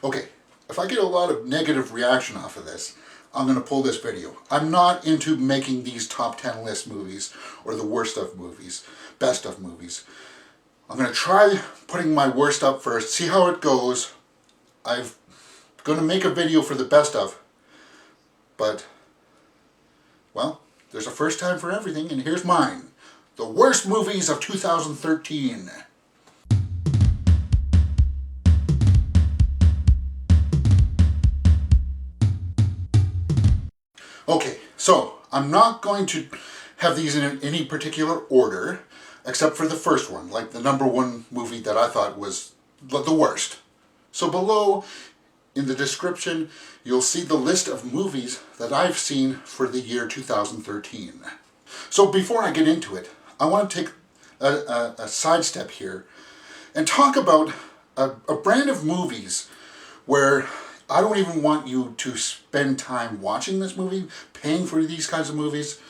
Okay, if I get a lot of negative reaction off of this, I'm going to pull this video. I'm not into making these top 10 list movies or the worst of movies, best of movies. I'm going to try putting my worst up first, see how it goes. I'm going to make a video for the best of, but, well, there's a first time for everything, and here's mine. The worst movies of 2013. Okay, so I'm not going to have these in any particular order, except for the first one, like the number one movie that I thought was the worst. So below, in the description, you'll see the list of movies that I've seen for the year 2013. So before I get into it, I want to take a sidestep here and talk about a brand of movies where I don't even want you to spend time watching this movie, paying for these kinds of movies,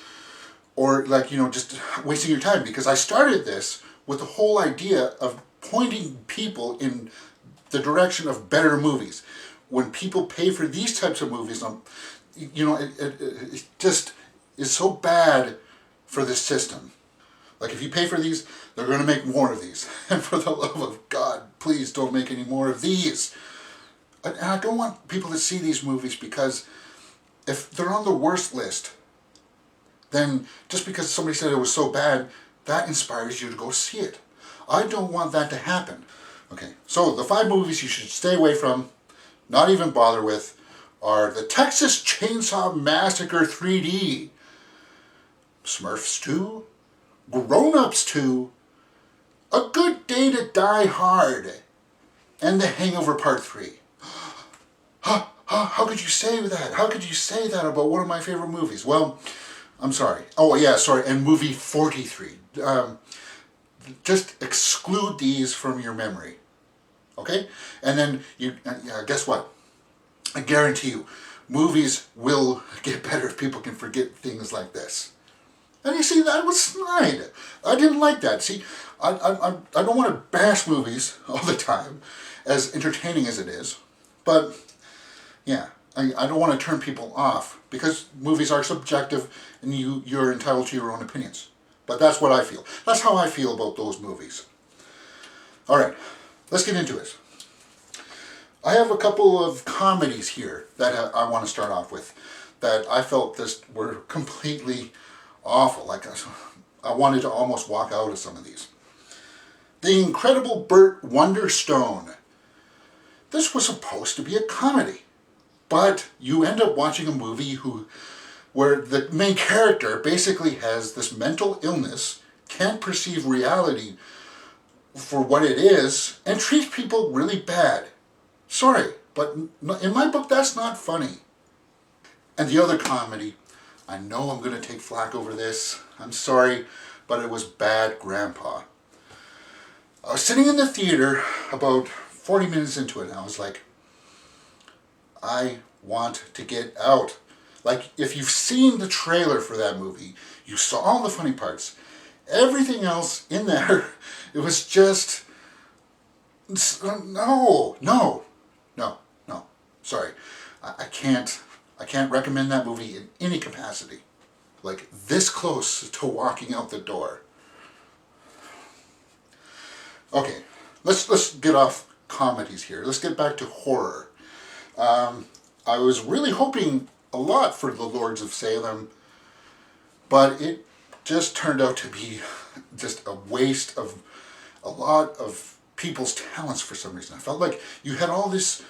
or just wasting your time, because I started this with the whole idea of pointing people in the direction of better movies. When people pay for these types of movies, it just is so bad for this system. Like, if you pay for these, they're going to make more of these. And for the love of God, please don't make any more of these. And I don't want people to see these movies, because if they're on the worst list, then just because somebody said it was so bad, that inspires you to go see it. I don't want that to happen. Okay, so the 5 movies you should stay away from, not even bother with, are the Texas Chainsaw Massacre 3D, Smurfs 2, Grown Ups 2, A Good Day to Die Hard, and The Hangover Part 3. How could you say that? How could you say that about one of my favorite movies? Well, I'm sorry. Oh, yeah, sorry. And movie 43. Just exclude these from your memory. Okay? And then, guess what? I guarantee you, movies will get better if people can forget things like this. And you see, that was snide. I didn't like that. See, I don't want to bash movies all the time, as entertaining as it is. But, yeah, I don't want to turn people off, because movies are subjective and you're entitled to your own opinions. But that's what I feel. That's how I feel about those movies. All right, let's get into it. I have a couple of comedies here that I want to start off with that I felt were completely awful. Like, I wanted to almost walk out of some of these. The Incredible Burt, Wonderstone. This was supposed to be a comedy, but you end up watching a movie where the main character basically has this mental illness, can't perceive reality for what it is, and treats people really bad. Sorry, but in my book, that's not funny. And the other comedy, I know I'm going to take flack over this. I'm sorry, but it was Bad Grandpa. I was sitting in the theater about 40 minutes into it, and I was like, I want to get out. Like, if you've seen the trailer for that movie, you saw all the funny parts. Everything else in there, it was just, no. Sorry, I can't recommend that movie in any capacity. Like, this close to walking out the door. Okay, let's get off comedies here. Let's get back to horror. I was really hoping a lot for the Lords of Salem, but it just turned out to be just a waste of a lot of people's talents for some reason. I felt like you had all this,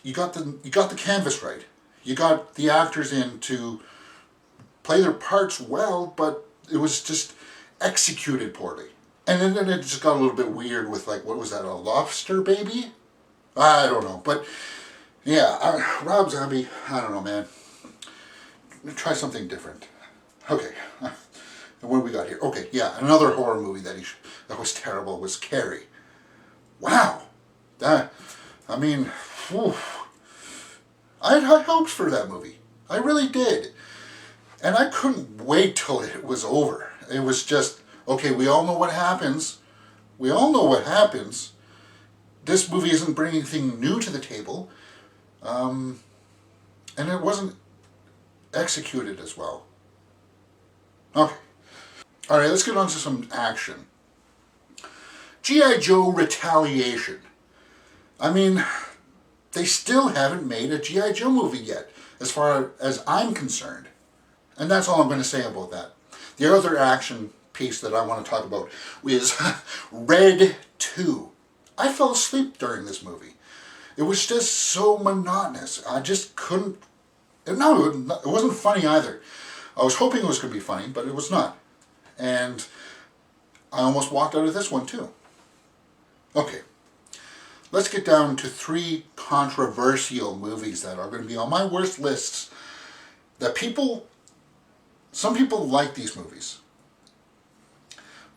you got the canvas right. You got the actors in to play their parts well, but it was just executed poorly. And then it just got a little bit weird with, like, what was that, a lobster baby? I don't know, but yeah, Rob Zombie, I don't know, man. Try something different. Okay, what do we got here? Okay, yeah, another horror movie that was terrible was Carrie. Wow, I had high hopes for that movie. I really did. And I couldn't wait till it was over. It was just, okay, we all know what happens. this movie isn't bringing anything new to the table, and it wasn't executed as well. Okay. Alright, let's get on to some action. G.I. Joe Retaliation. I mean, they still haven't made a G.I. Joe movie yet, as far as I'm concerned. And that's all I'm going to say about that. The other action piece that I want to talk about is Red 2. I fell asleep during this movie. It was just so monotonous. I just couldn't... No, it wasn't funny either. I was hoping it was going to be funny, but it was not. And I almost walked out of this one too. Okay. Let's get down to 3 controversial movies that are going to be on my worst lists. That some people like these movies,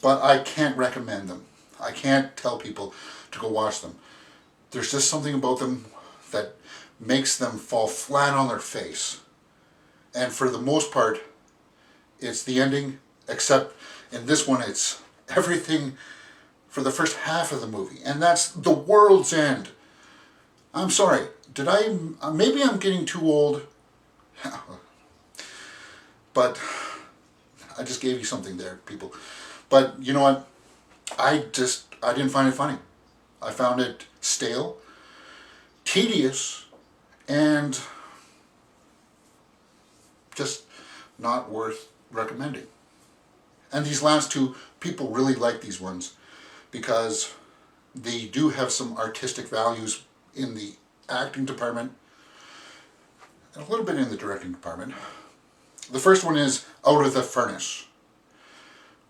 but I can't recommend them. I can't tell people to go watch them. There's just something about them that makes them fall flat on their face. And for the most part, it's the ending, except in this one it's everything for the first half of the movie, and that's The World's End. I'm sorry, maybe I'm getting too old, but I just gave you something there, people. But you know what, I didn't find it funny. I found it stale, tedious, and just not worth recommending. And these last 2, people really like these ones because they do have some artistic values in the acting department and a little bit in the directing department. The first one is Out of the Furnace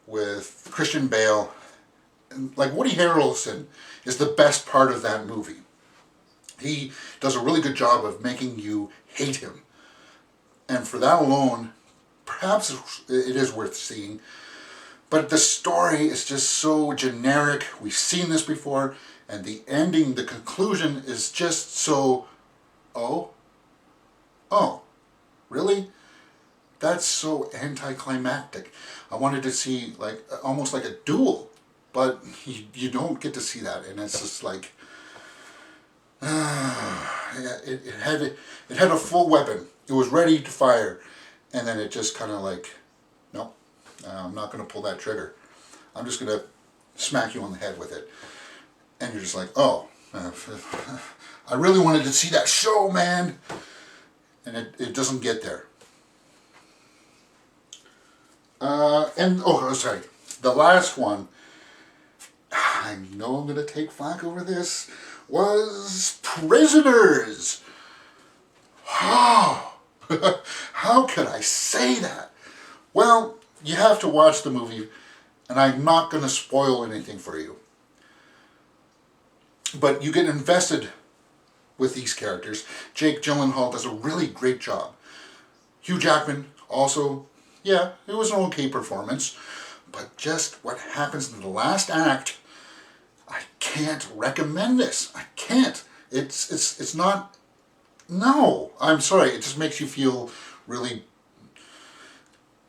with Christian Bale. And like Woody Harrelson is the best part of that movie. He does a really good job of making you hate him. And for that alone, perhaps it is worth seeing. But the story is just so generic. We've seen this before. And the ending, the conclusion is just so, oh, really? That's so anticlimactic. I wanted to see almost like a duel. But you don't get to see that. And it's just like, it had a full weapon. It was ready to fire. And then it just kind of like, no, I'm not going to pull that trigger. I'm just going to smack you on the head with it. And you're just like, oh, I really wanted to see that show, man. And it doesn't get there. Sorry. The last one, I know I'm going to take flack over this, was Prisoners. Oh, how could I say that? Well, you have to watch the movie, and I'm not going to spoil anything for you. But you get invested with these characters. Jake Gyllenhaal does a really great job. Hugh Jackman also, yeah, it was an okay performance. But just what happens in the last act, I can't recommend this. I can't. It's not, no, I'm sorry. It just makes you feel really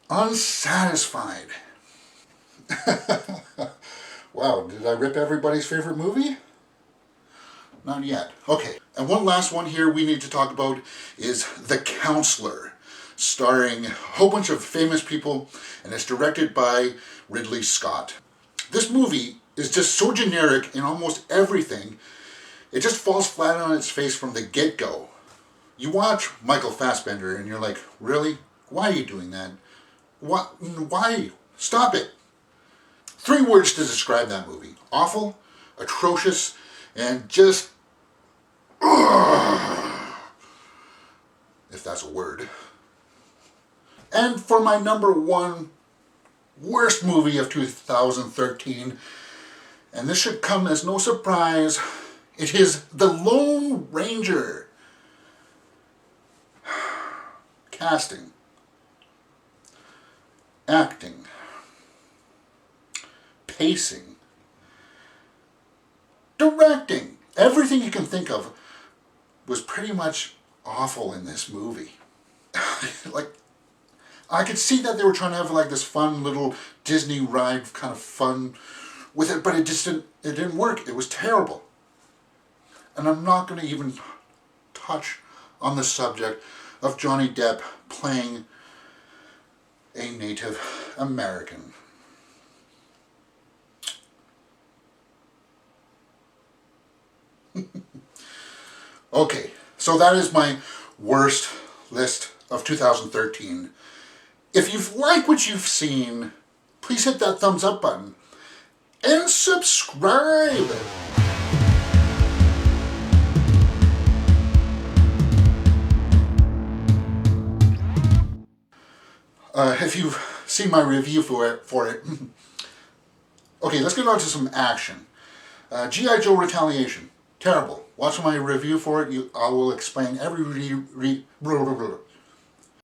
unsatisfied. Wow, did I rip everybody's favorite movie? Not yet. Okay, and one last one here we need to talk about is The Counselor, starring a whole bunch of famous people, and it's directed by Ridley Scott. This movie is just so generic in almost everything, it just falls flat on its face from the get-go. You watch Michael Fassbender and you're like, really? Why are you doing that? What? Why? Stop it. 3 words to describe that movie. Awful, atrocious, and just... if that's a word. And for my number 1 worst movie of 2013, and this should come as no surprise, it is The Lone Ranger. Casting, acting, pacing, directing, everything you can think of was pretty much awful in this movie. Like, I could see that they were trying to have like this fun little Disney ride kind of fun with it, but it didn't work. It was terrible. And I'm not going to even touch on the subject of Johnny Depp playing a Native American. Okay, so that is my worst list of 2013. If you've liked what you've seen, please hit that thumbs up button and subscribe. If you've seen my review for it, okay, let's get on to some action. G.I. Joe Retaliation, terrible. Watch my review for it. I will explain every